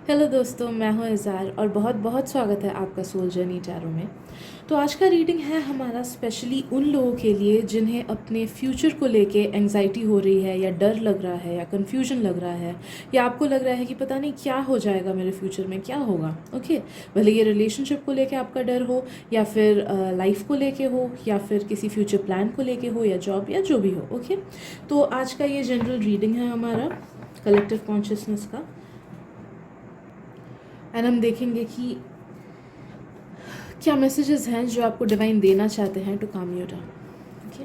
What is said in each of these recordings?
Hello दोस्तों, मैं हूं इज़ार और बहुत बहुत स्वागत है आपका सोल जर्नी टैरो में। तो आज का रीडिंग है हमारा स्पेशली उन लोगों के लिए जिन्हें अपने फ्यूचर को लेके एंजाइटी हो रही है या डर लग रहा है या कन्फ्यूजन लग रहा है या आपको लग रहा है कि पता नहीं क्या हो जाएगा मेरे फ्यूचर में, क्या होगा। ओके, भले ये रिलेशनशिप को लेके आपका डर हो या फिर लाइफ को लेके हो या फिर किसी फ्यूचर प्लान को लेके हो या जॉब या जो भी हो। ओके, तो आज का ये जनरल रीडिंग है हमारा कलेक्टिव कॉन्शियसनेस का, एंड हम देखेंगे कि क्या मैसेजेस हैं जो आपको डिवाइन देना चाहते हैं to calm you down. Okay,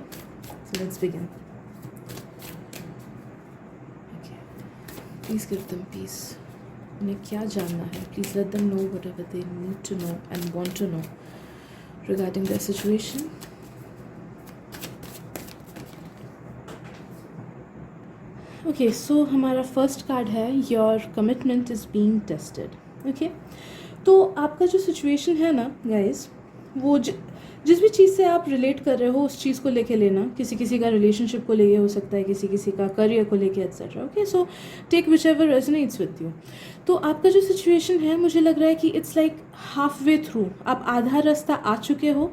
so let's begin. Okay, please give them peace. उन्हें क्या जानना है, please let them know whatever they need to know and want to know regarding their situation. Okay, so हमारा first card है your commitment is being tested. Okay, तो आपका जो situation है ना गाइस, वो जिस भी चीज़ से आप रिलेट कर रहे हो उस चीज़ को लेके लेना। किसी किसी का रिलेशनशिप को लेके हो सकता है, किसी किसी का करियर को लेके etcetera. Okay, so take whichever resonates with you. तो आपका जो सिचुएशन है, मुझे लग रहा है कि it's like half way through, आप आधा रास्ता आ चुके हो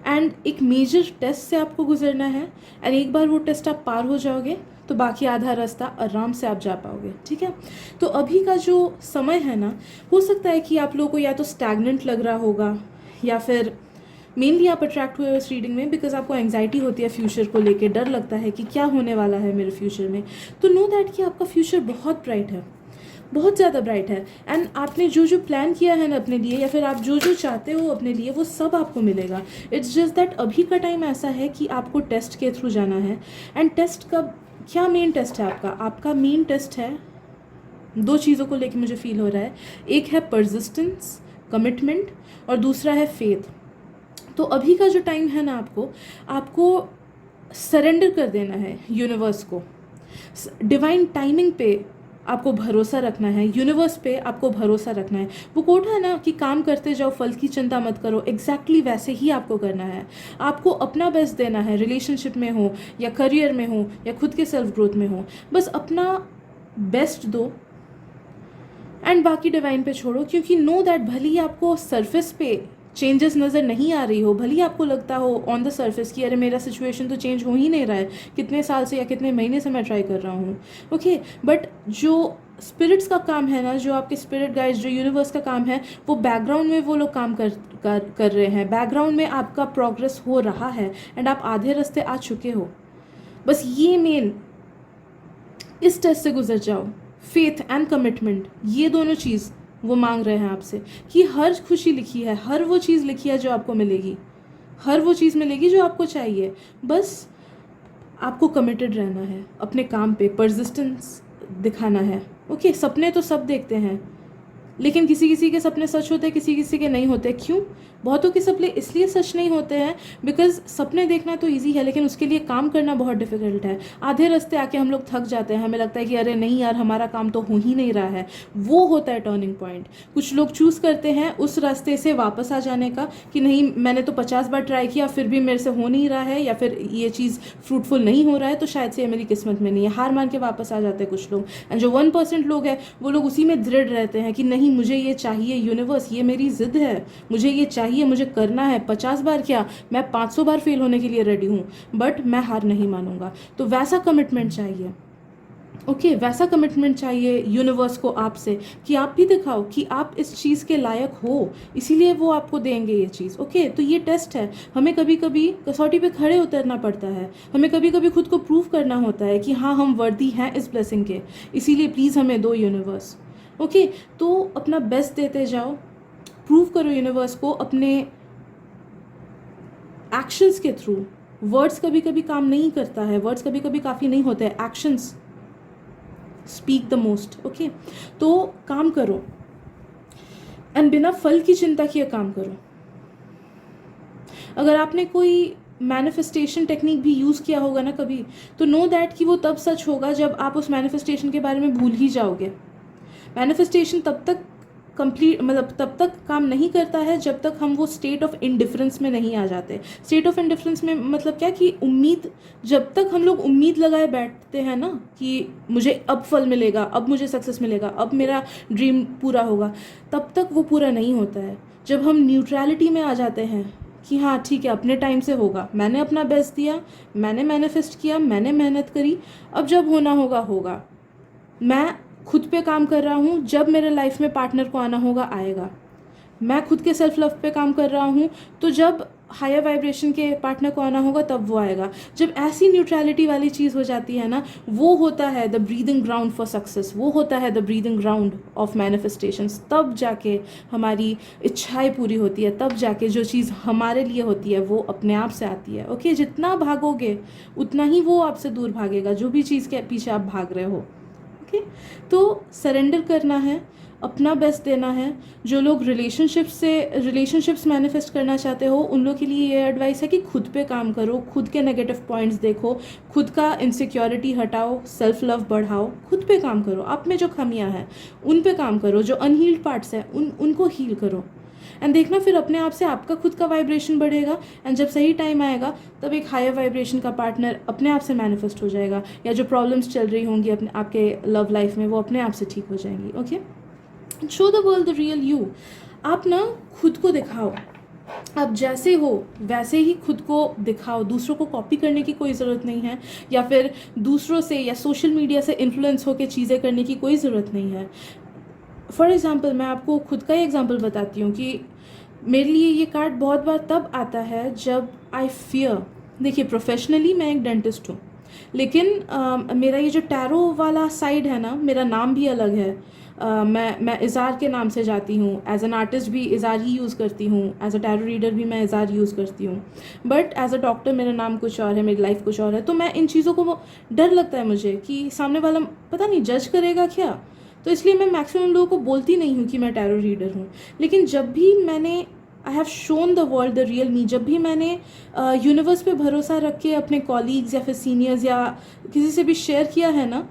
एंड एक मेजर टेस्ट से आपको गुजरना है। एंड एक बार वो टेस्ट आप पार हो जाओगे तो बाकी आधा रास्ता आराम से आप जा पाओगे। ठीक है, तो अभी का जो समय है ना, हो सकता है कि आप लोगों को या तो स्टैग्नेंट लग रहा होगा या फिर मेनली आप अट्रैक्ट हुए हो इस रीडिंग में बिकॉज आपको एंग्जाइटी होती है फ्यूचर को लेके, डर लगता है कि क्या होने वाला है मेरे फ्यूचर में। तो नो दैट कि आपका फ्यूचर बहुत ब्राइट है, बहुत ज़्यादा ब्राइट है। एंड आपने जो जो प्लान किया है ना अपने लिए, या फिर आप जो जो चाहते हो अपने लिए, वो सब आपको मिलेगा। इट्स जस्ट दैट अभी का टाइम ऐसा है कि आपको टेस्ट के थ्रू जाना है। एंड टेस्ट का क्या मेन टेस्ट है आपका मेन टेस्ट है दो चीज़ों को लेके मुझे फील हो रहा है। एक है परसिस्टेंस, कमिटमेंट, और दूसरा है फेथ। तो अभी का जो टाइम है ना, आपको सरेंडर कर देना है यूनिवर्स को। डिवाइन टाइमिंग पे आपको भरोसा रखना है, यूनिवर्स पे आपको भरोसा रखना है। वो कोट है ना कि काम करते जाओ, फल की चिंता मत करो, एग्जैक्टली वैसे ही आपको करना है। आपको अपना बेस्ट देना है, रिलेशनशिप में हो या करियर में हो या खुद के सेल्फ ग्रोथ में हो, बस अपना बेस्ट दो एंड बाकी डिवाइन पे छोड़ो। क्योंकि नो दैट भले ही आपको सरफेस पे चेंजेस नज़र नहीं आ रही हो, भले ही आपको लगता हो ऑन द सरफेस कि अरे मेरा सिचुएशन तो चेंज हो ही नहीं रहा है, कितने साल से या कितने महीने से मैं ट्राई कर रहा हूँ। ओके, बट जो स्पिरिट्स का काम है ना, जो आपके स्पिरिट गाइड्स, जो यूनिवर्स का काम है, वो बैकग्राउंड में वो लोग काम कर रहे हैं। बैकग्राउंड में आपका प्रोग्रेस हो रहा है एंड आप आधे रास्ते आ चुके हो। बस ये मेन इस टेस्ट से गुजर जाओ। फेथ एंड कमिटमेंट, ये दोनों चीज़ वो मांग रहे हैं आपसे कि हर खुशी लिखी है, हर वो चीज़ लिखी है जो आपको मिलेगी, हर वो चीज़ मिलेगी जो आपको चाहिए। बस आपको कमिटेड रहना है अपने काम पे, परसिस्टेंस दिखाना है। ओके, सपने तो सब देखते हैं, लेकिन किसी किसी के सपने सच होते हैं, किसी किसी के नहीं होते। क्यों? बहुतों के सपने इसलिए सच नहीं होते हैं बिकॉज सपने देखना तो इजी है, लेकिन उसके लिए काम करना बहुत डिफिकल्ट है। आधे रास्ते आके हम लोग थक जाते हैं, हमें लगता है कि अरे नहीं यार, हमारा काम तो हो ही नहीं रहा है। वो होता है टर्निंग पॉइंट। कुछ लोग चूज़ करते हैं उस रास्ते से वापस आ जाने का कि नहीं, मैंने तो 50 बार ट्राई किया फिर भी मेरे से हो नहीं रहा है, या फिर ये चीज़ फ्रूटफुल नहीं हो रहा है, तो शायद से ये मेरी किस्मत में नहीं है। हार मान के वापस आ जाते हैं कुछ लोग। एंड जो 1% लोग हैं, वो लोग उसी में दृढ़ रहते हैं कि नहीं, मुझे ये चाहिए, यूनिवर्स ये मेरी जिद है, मुझे ये चाहिए, मुझे करना है। 50 बार क्या, मैं 500 बार फेल होने के लिए रेडी हूँ, बट मैं हार नहीं मानूंगा। तो वैसा कमिटमेंट चाहिए। ओके, वैसा कमिटमेंट चाहिए यूनिवर्स को आपसे कि आप भी दिखाओ कि आप इस चीज़ के लायक हो, इसीलिए वो आपको देंगे ये चीज़। ओके, तो ये टेस्ट है। हमें कभी कभी कसौटी पे खड़े उतरना पड़ता है, हमें कभी कभी खुद को प्रूव करना होता है कि हाँ, हम वर्दी हैं इस ब्लेसिंग के, इसीलिए प्लीज़ हमें दो यूनिवर्स। ओके, तो अपना बेस्ट देते जाओ, प्रूव करो यूनिवर्स को अपने एक्शंस के थ्रू। वर्ड्स कभी कभी काम नहीं करता है, वर्ड्स कभी कभी काफ़ी नहीं होते हैं, actions speak the most. Okay, तो काम करो एंड बिना फल की चिंता किए काम करो। अगर आपने कोई मैनिफेस्टेशन टेक्निक भी यूज़ किया होगा ना कभी, तो नो दैट कि वो तब सच होगा जब आप उस मैनिफेस्टेशन के बारे में भूल ही जाओगे। मैनिफेस्टेशन तब तक कंप्लीट मतलब तब तक काम नहीं करता है जब तक हम वो स्टेट ऑफ इंडिफरेंस में नहीं आ जाते। स्टेट ऑफ इंडिफरेंस में मतलब क्या कि उम्मीद, जब तक हम लोग उम्मीद लगाए बैठते हैं ना कि मुझे अब फल मिलेगा, अब मुझे सक्सेस मिलेगा, अब मेरा ड्रीम पूरा होगा, तब तक वो पूरा नहीं होता है। जब हम न्यूट्रलिटी में आ जाते हैं कि हाँ ठीक है, अपने टाइम से होगा, मैंने अपना बेस्ट दिया, मैंने मैनिफेस्ट किया, मैंने मेहनत करी, अब जब होना होगा होगा, मैं खुद पे काम कर रहा हूँ, जब मेरे लाइफ में पार्टनर को आना होगा आएगा, मैं खुद के सेल्फ लव पे काम कर रहा हूँ, तो जब हायर वाइब्रेशन के पार्टनर को आना होगा तब वो आएगा। जब ऐसी न्यूट्रलिटी वाली चीज़ हो जाती है ना, वो होता है the breathing ground for success, वो होता है the breathing ground of manifestations. तब जाके हमारी इच्छाएं पूरी होती है, तब जाके जो चीज़ हमारे लिए होती है वो अपने आप से आती है। ओके, जितना भागोगे उतना ही वो आपसे दूर भागेगा, जो भी चीज़ के पीछे आप भाग रहे हो। ओके, तो सरेंडर करना है, अपना बेस्ट देना है। जो लोग रिलेशनशिप्स मैनिफेस्ट करना चाहते हो, उन लोग के लिए ये एडवाइस है कि खुद पे काम करो, खुद के नेगेटिव पॉइंट्स देखो, खुद का इनसिक्योरिटी हटाओ, सेल्फ लव बढ़ाओ, खुद पे काम करो, आप में जो खामियां हैं उन पे काम करो, जो अनहील्ड पार्ट्स हैं उनको हील करो। एंड देखना फिर अपने आप से आपका खुद का वाइब्रेशन बढ़ेगा, एंड जब सही टाइम आएगा तब एक हायर वाइब्रेशन का पार्टनर अपने आप से मैनिफेस्ट हो जाएगा, या जो प्रॉब्लम्स चल रही होंगी अपने आपके लव लाइफ में वो अपने आप से ठीक हो जाएंगी। Okay, show the world the real you. आप ना खुद को दिखाओ, आप जैसे हो वैसे ही खुद को दिखाओ, दूसरों को कॉपी करने की कोई ज़रूरत नहीं है, या फिर दूसरों से या सोशल मीडिया से इन्फ्लुएंस होकर चीज़ें करने की कोई ज़रूरत नहीं है। फॉर एग्ज़ाम्पल मैं आपको खुद का ही एग्ज़ाम्पल बताती हूँ कि मेरे लिए ये कार्ड बहुत बार तब आता है जब आई फियर। देखिए, प्रोफेशनली मैं एक डेंटिस्ट हूँ, लेकिन मेरा ये जो टैरो वाला साइड है ना, मेरा नाम भी अलग है। मैं इज़ार के नाम से जाती हूँ, एज एन आर्टिस्ट भी इज़ार ही यूज़ करती हूँ, एज अ टैरो रीडर भी मैं इज़ार यूज़ करती हूँ, बट एज अ डॉक्टर मेरा नाम कुछ और है, मेरी लाइफ कुछ और है। तो मैं इन चीज़ों को डर लगता है मुझे कि सामने वाला पता नहीं जज करेगा क्या, तो इसलिए मैं मैक्सिमम लोगों को बोलती नहीं हूँ कि मैं टैरो रीडर हूँ। लेकिन जब भी मैंने I have shown the world the real me, जब भी मैंने यूनिवर्स पे भरोसा रख के अपने कॉलीग्स या फिर सीनियर्स या किसी से भी शेयर किया है ना,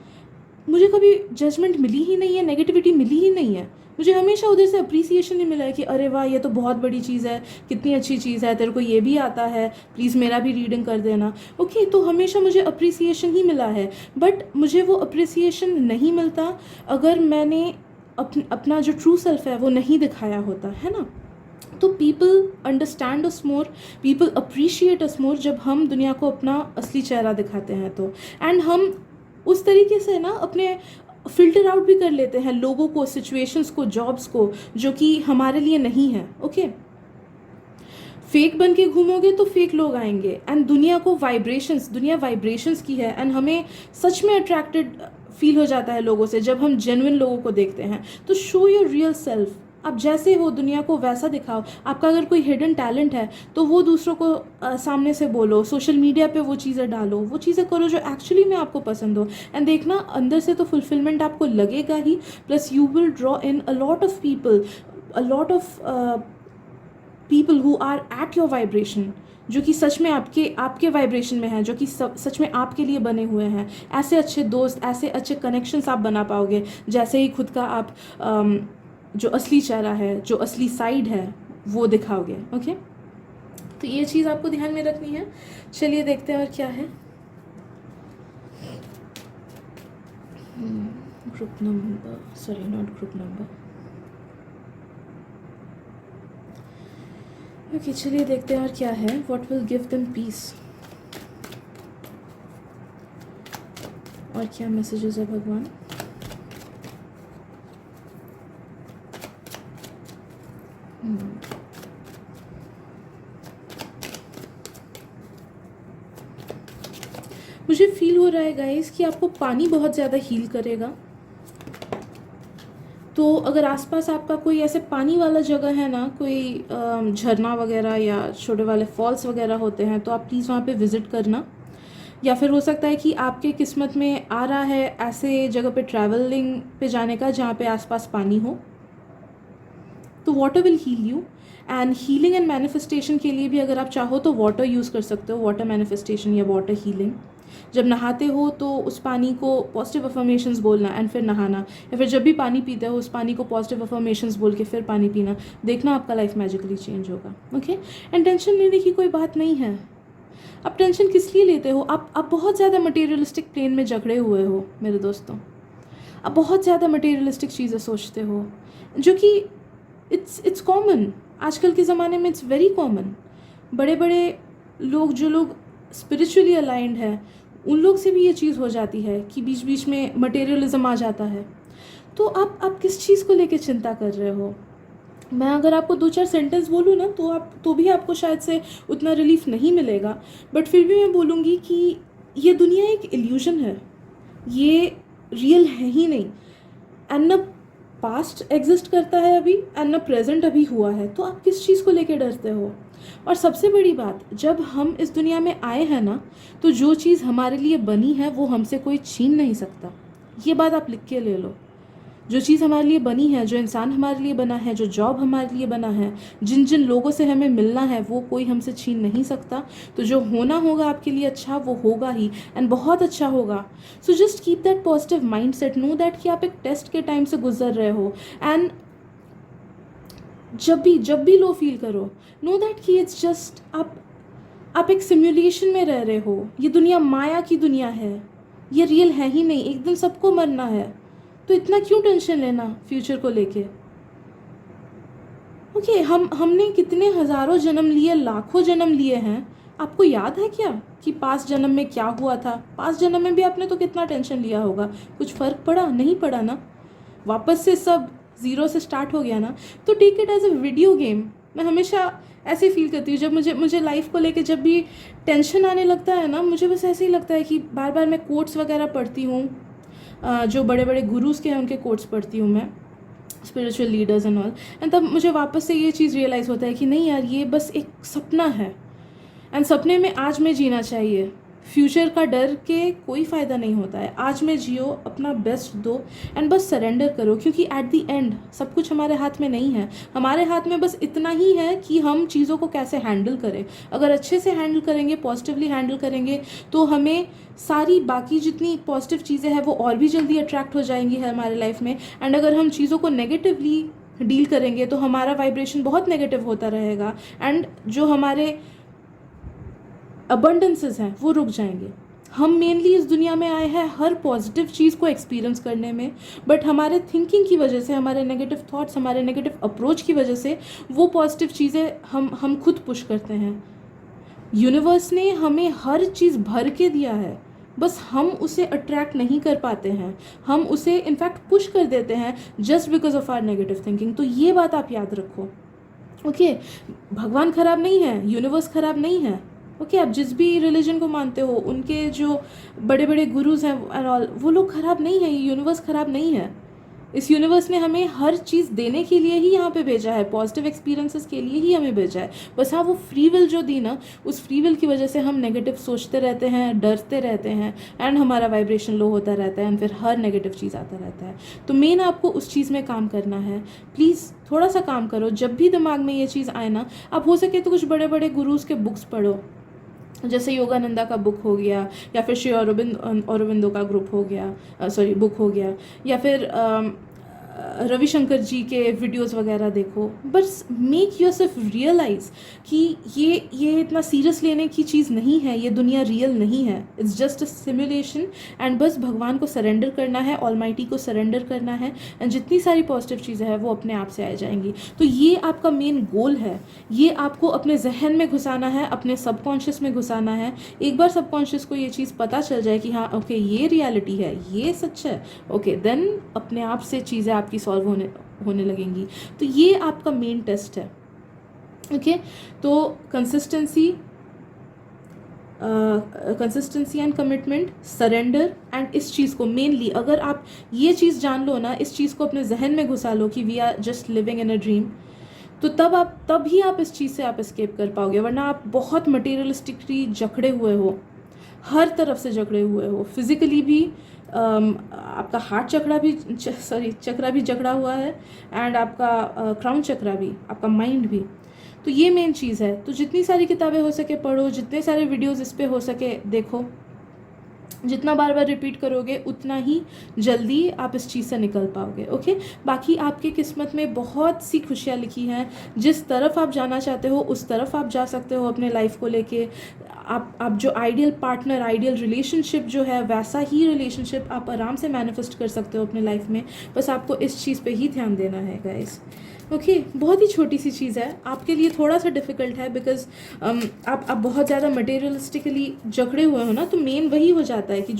मुझे कभी जजमेंट मिली ही नहीं है, नेगेटिविटी मिली ही नहीं है। मुझे हमेशा उधर से अप्रिसिएशन ही मिला है कि अरे वाह, ये तो बहुत बड़ी चीज़ है, कितनी अच्छी चीज़ है, तेरे को ये भी आता है, प्लीज़ मेरा भी रीडिंग कर देना। ओके, तो हमेशा मुझे अप्रिसिएशन ही मिला है, बट मुझे वो अप्रिसिएशन नहीं मिलता अगर मैंने अपना जो ट्रू सेल्फ है वो नहीं दिखाया होता है ना। तो पीपल अंडरस्टैंड अस मोर, पीपल अप्रिशिएट अस मोर जब हम दुनिया को अपना असली चेहरा दिखाते हैं तो। एंड हम उस तरीके से ना अपने फिल्टर आउट भी कर लेते हैं लोगों को, सिचुएशंस को, जॉब्स को, जो कि हमारे लिए नहीं है। ओके, फेक बन के घूमोगे तो फेक लोग आएंगे, एंड दुनिया वाइब्रेशंस की है, एंड हमें सच में अट्रैक्टेड फील हो जाता है लोगों से जब हम जेन्युइन लोगों को देखते हैं। तो शो योर रियल सेल्फ, आप जैसे हो दुनिया को वैसा दिखाओ। आपका अगर कोई हिडन टैलेंट है तो वो दूसरों को सामने से बोलो, सोशल मीडिया पे वो चीज़ें डालो, वो चीज़ें करो जो एक्चुअली में आपको पसंद हो। एंड देखना अंदर से तो फुलफिलमेंट आपको लगेगा ही, plus you will draw in a lot of people who are at your vibration, जो कि सच में आपके वाइब्रेशन में हैं, जो कि सच में आपके लिए बने हुए हैं। ऐसे अच्छे दोस्त, ऐसे अच्छे कनेक्शंस आप बना पाओगे जैसे ही खुद का आप जो असली चेहरा है, जो असली साइड है वो दिखाओगे। ओके, तो ये चीज़ आपको ध्यान में रखनी है। चलिए देखते हैं और क्या है। Group number, sorry not group number. Okay, चलिए देखते हैं और क्या है। What will give them peace, और क्या मैसेजेस है भगवान। मुझे फील हो रहा है गाइस कि आपको पानी बहुत ज़्यादा हील करेगा। तो अगर आसपास आपका कोई ऐसे पानी वाला जगह है ना, कोई झरना वगैरह या छोटे वाले फॉल्स वगैरह होते हैं, तो आप प्लीज़ वहाँ पे विज़िट करना। या फिर हो सकता है कि आपके किस्मत में आ रहा है ऐसे जगह पे ट्रैवलिंग पे जाने का जहाँ पे आसपास पानी हो। तो water will heal you. And healing and manifestation के लिए भी अगर आप चाहो तो वाटर यूज़ कर सकते हो, वाटर मैनिफेस्टेशन या वाटर हीलिंग। जब नहाते हो तो उस पानी को पॉजिटिव अफर्मेशंस बोलना एंड फिर नहाना, या फिर जब भी पानी पीते हो उस पानी को पॉजिटिव अफर्मेशंस बोल के फिर पानी पीना, देखना आपका लाइफ मैजिकली चेंज होगा। ओके, एंड टेंशन लेने की कोई बात नहीं है। आप टेंशन किस लिए लेते हो? आप बहुत ज़्यादा मटेरियलिस्टिक प्लेन में जकड़े हुए हो मेरे दोस्तों। आप बहुत ज़्यादा मटेरियलिस्टिक चीज़ें सोचते हो, जो कि इट्स कॉमन आजकल के ज़माने में, इट्स वेरी कॉमन। बड़े बड़े लोग, जो लोग स्पिरिचुअली अलाइंड है, उन लोग से भी ये चीज़ हो जाती है कि बीच बीच में मटेरियलिज्म आ जाता है। तो आप किस चीज़ को लेके चिंता कर रहे हो? मैं अगर आपको 2-4 सेंटेंस बोलूँ ना तो भी आपको शायद से उतना रिलीफ नहीं मिलेगा, बट फिर भी मैं बोलूँगी कि ये दुनिया एक इल्यूजन है, ये रियल है ही नहीं। एंड न पास्ट एग्जिस्ट करता है अभी, एंड न प्रेजेंट अभी हुआ है, तो आप किस चीज़ को लेके डरते हो? और सबसे बड़ी बात, जब हम इस दुनिया में आए हैं ना, तो जो चीज़ हमारे लिए बनी है वो हमसे कोई छीन नहीं सकता। ये बात आप लिख के ले लो। जो चीज़ हमारे लिए बनी है, जो इंसान हमारे लिए बना है, जो जॉब हमारे लिए बना है, जिन जिन लोगों से हमें मिलना है, वो कोई हमसे छीन नहीं सकता। तो जो होना होगा आपके लिए अच्छा, वो होगा ही, एंड बहुत अच्छा होगा। So just keep that positive mind set. Know that कि आप एक टेस्ट के टाइम से गुजर रहे हो, एंड जब भी लो फील करो, नो दैट कि इट्स जस्ट आप एक सिमुलेशन में रह रहे हो। ये दुनिया माया की दुनिया है, ये रियल है ही नहीं। एक दिन सबको मरना है, तो इतना क्यों टेंशन लेना फ्यूचर को लेके? ओके, हमने कितने हज़ारों जन्म लिए, लाखों जन्म लिए हैं। आपको याद है क्या कि पास्ट जन्म में क्या हुआ था? पास्ट जन्म में भी आपने तो कितना टेंशन लिया होगा, कुछ फ़र्क पड़ा? नहीं पड़ा ना। वापस से सब ज़ीरो से स्टार्ट हो गया ना। तो take it as a video game. मैं हमेशा ऐसे फील करती हूँ, जब मुझे लाइफ को लेके जब भी टेंशन आने लगता है ना, मुझे बस ऐसे ही लगता है कि बार बार मैं कोट्स वगैरह पढ़ती हूँ, जो बड़े बड़े गुरुज के हैं उनके कोट्स पढ़ती हूँ मैं, spiritual leaders and all, and तब मुझे वापस से ये चीज़ रियलाइज़ होता है कि नहीं यार, ये बस एक सपना है, एंड सपने में आज में जीना चाहिए। फ्यूचर का डर के कोई फ़ायदा नहीं होता है। आज में जियो, अपना बेस्ट दो, एंड बस सरेंडर करो, क्योंकि एट द एंड सब कुछ हमारे हाथ में नहीं है। हमारे हाथ में बस इतना ही है कि हम चीज़ों को कैसे हैंडल करें। अगर अच्छे से हैंडल करेंगे, पॉजिटिवली हैंडल करेंगे, तो हमें सारी बाकी जितनी पॉजिटिव चीज़ें हैं वो और भी जल्दी अट्रैक्ट हो जाएंगी हमारे लाइफ में। एंड अगर हम चीज़ों को नेगेटिवली डील करेंगे तो हमारा वाइब्रेशन बहुत नेगेटिव होता रहेगा, एंड जो हमारे अबंडेंसेस हैं वो रुक जाएंगे। हम मेनली इस दुनिया में आए हैं हर पॉजिटिव चीज़ को एक्सपीरियंस करने में, बट हमारे थिंकिंग की वजह से, हमारे नेगेटिव थॉट्स, हमारे नेगेटिव अप्रोच की वजह से वो पॉजिटिव चीज़ें हम खुद पुश करते हैं। यूनिवर्स ने हमें हर चीज़ भर के दिया है, बस हम उसे अट्रैक्ट नहीं कर पाते हैं। हम उसे इनफैक्ट पुश कर देते हैं just because of our negative thinking. तो ये बात आप याद रखो। ओके, भगवान खराब नहीं है, यूनिवर्स खराब नहीं है। ओके, आप जिस भी रिलीजन को मानते हो, उनके जो बड़े बड़े गुरुज हैं एंड ऑल, वो लोग खराब नहीं है, ये यूनिवर्स खराब नहीं है। इस यूनिवर्स ने हमें हर चीज़ देने के लिए ही यहाँ पे भेजा है, पॉजिटिव एक्सपीरियंसेस के लिए ही हमें भेजा है। बस हाँ, वो फ्री विल जो दी ना, उस फ्री विल की वजह से हम नेगेटिव सोचते रहते हैं, डरते रहते हैं, एंड हमारा वाइब्रेशन लो होता रहता है, एंड फिर हर नेगेटिव चीज़ आता रहता है। तो मेन आपको उस चीज़ में काम करना है। प्लीज़ थोड़ा सा काम करो। जब भी दिमाग में ये चीज़ आए ना, आप हो सके तो कुछ बड़े बड़े गुरुज के बुक्स पढ़ो, जैसे योगानंदा का बुक हो गया, या फिर श्री औरबिंदो का ग्रुप हो गया, बुक हो गया, या फिर रविशंकर जी के वीडियोस वगैरह देखो। बस मेक योरसेल्फ रियलाइज कि ये इतना सीरियस लेने की चीज़ नहीं है, ये दुनिया रियल नहीं है, it's just a simulation. And बस भगवान को सरेंडर करना है, ऑलमाइटी को सरेंडर करना है, एंड जितनी सारी पॉजिटिव चीज़ें हैं वो अपने आप से आ जाएंगी। तो ये आपका मेन गोल है, ये आपको अपने जहन में घुसाना है, अपने सबकॉन्शियस में घुसाना है। एक बार सबकॉन्शियस को ये चीज़ पता चल जाए कि हाँ ओके, ये रियलिटी है, ये सच है, ओके, देन अपने आप से चीज़ें आपकी सॉल्व होने लगेंगी। तो ये आपका मेन टेस्ट है। ओके, तो consistency and commitment, surrender, and इस चीज़ को मेनली, अगर आप ये चीज़ जान लो ना, इस चीज़ को अपने जहन में घुसा लो कि we are just living in a dream, तो तब ही आप इस चीज़ से आप एस्केप कर पाओगे। वरना आप बहुत मटेरियलिस्टिकली जकड़े हुए हो, हर तरफ से जकड़े हुए हो, फिजिकली भी आपका हार्ट चक्रा भी जकड़ा हुआ है, एंड आपका क्राउन चक्रा भी, आपका माइंड भी। तो ये मेन चीज़ है। तो जितनी सारी किताबें हो सके पढ़ो, जितने सारे वीडियोस इस पे हो सके देखो, जितना बार बार रिपीट करोगे उतना ही जल्दी आप इस चीज़ से निकल पाओगे। ओके, बाकी आपकी किस्मत में बहुत सी खुशियाँ लिखी हैं। जिस तरफ आप जाना चाहते हो उस तरफ आप जा सकते हो अपने लाइफ को लेके। आप जो आइडियल पार्टनर, आइडियल रिलेशनशिप जो है, वैसा ही रिलेशनशिप आप आराम से मैनिफेस्ट कर सकते हो अपने लाइफ में। बस आपको इस चीज़ पे ही ध्यान देना है गाइस। ओके, बहुत ही छोटी सी चीज़ है, आपके लिए थोड़ा सा डिफ़िकल्ट है बिकॉज आप बहुत ज़्यादा मटेरियलिस्टिकली जकड़े हुए हो ना, तो मेन वही हो जाता है कि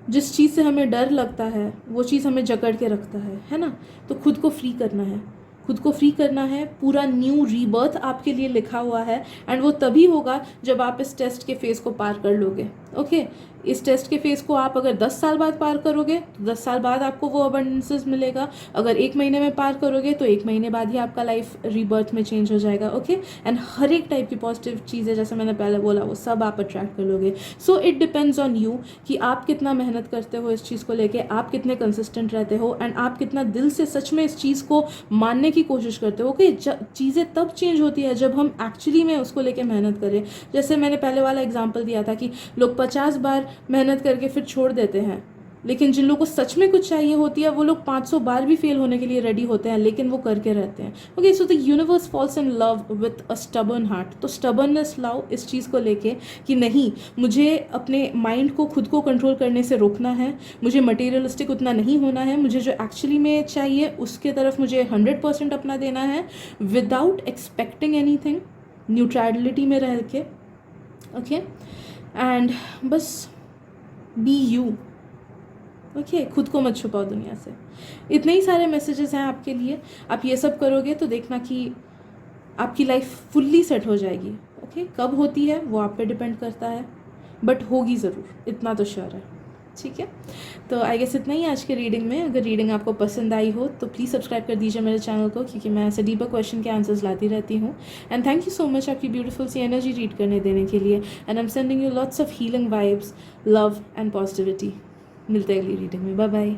जिस चीज़ से हमें डर लगता है वो चीज़ हमें जकड़ के रखता है ना। तो खुद को फ्री करना है, खुद को फ्री करना है। पूरा न्यू रीबर्थ आपके लिए लिखा हुआ है एंड वो तभी होगा जब आप इस टेस्ट के फेज़ को पार कर लोगे। ओके, इस टेस्ट के फेज़ को आप अगर 10 साल बाद पार करोगे तो 10 साल बाद आपको वो अबंडेंसेस मिलेगा। अगर 1 महीने में पार करोगे तो 1 महीने बाद ही आपका लाइफ रीबर्थ में चेंज हो जाएगा। ओके, एंड हर एक टाइप की पॉजिटिव चीज़ें जैसे मैंने पहले बोला वो सब आप अट्रैक्ट कर लोगे। So it depends on you कि आप कितना मेहनत करते हो इस चीज़ को लेके, आप कितने कंसिस्टेंट रहते हो एंड आप कितना दिल से सच में इस चीज़ को मानने की कोशिश करते हो। ओके, चीज़ें तब चेंज होती है जब हम एक्चुअली में उसको लेके मेहनत करें। जैसे मैंने पहले वाला एग्जांपल दिया था कि लोग 50 बार मेहनत करके फिर छोड़ देते हैं, लेकिन जिन लोगों को सच में कुछ चाहिए होती है वो लोग 500 बार भी फेल होने के लिए रेडी होते हैं, लेकिन वो करके रहते हैं। Okay, so the universe falls in love with a stubborn heart. तो स्टबर्ननेस लाओ इस चीज़ को लेके कि नहीं, मुझे अपने माइंड को खुद को कंट्रोल करने से रोकना है, मुझे मटेरियलिस्टिक उतना नहीं होना है, मुझे जो एक्चुअली में चाहिए उसके तरफ मुझे 100% अपना देना है विदाउट एक्सपेक्टिंग एनीथिंग, न्यूट्रलिटी में रह के। ओके, एंड बस बी यू। ओके, खुद को मत छुपाओ दुनिया से। इतने ही सारे मैसेजेस हैं आपके लिए। आप ये सब करोगे तो देखना कि आपकी लाइफ फुल्ली सेट हो जाएगी। ओके, कब होती है वो आप पे डिपेंड करता है, बट होगी ज़रूर, इतना तो श्योर है। ठीक है, तो आई गेस इतना ही आज के रीडिंग में। अगर रीडिंग आपको पसंद आई हो तो प्लीज़ सब्सक्राइब कर दीजिए मेरे चैनल को, क्योंकि मैं ऐसे डीपर क्वेश्चन के आंसर्स लाती रहती हूँ। And thank you so much आपकी ब्यूटीफुल सी एनर्जी रीड करने देने के लिए। And I am sending you lots of healing vibes, love and positivity. मिलते हैं अगली रीडिंग में। Bye bye.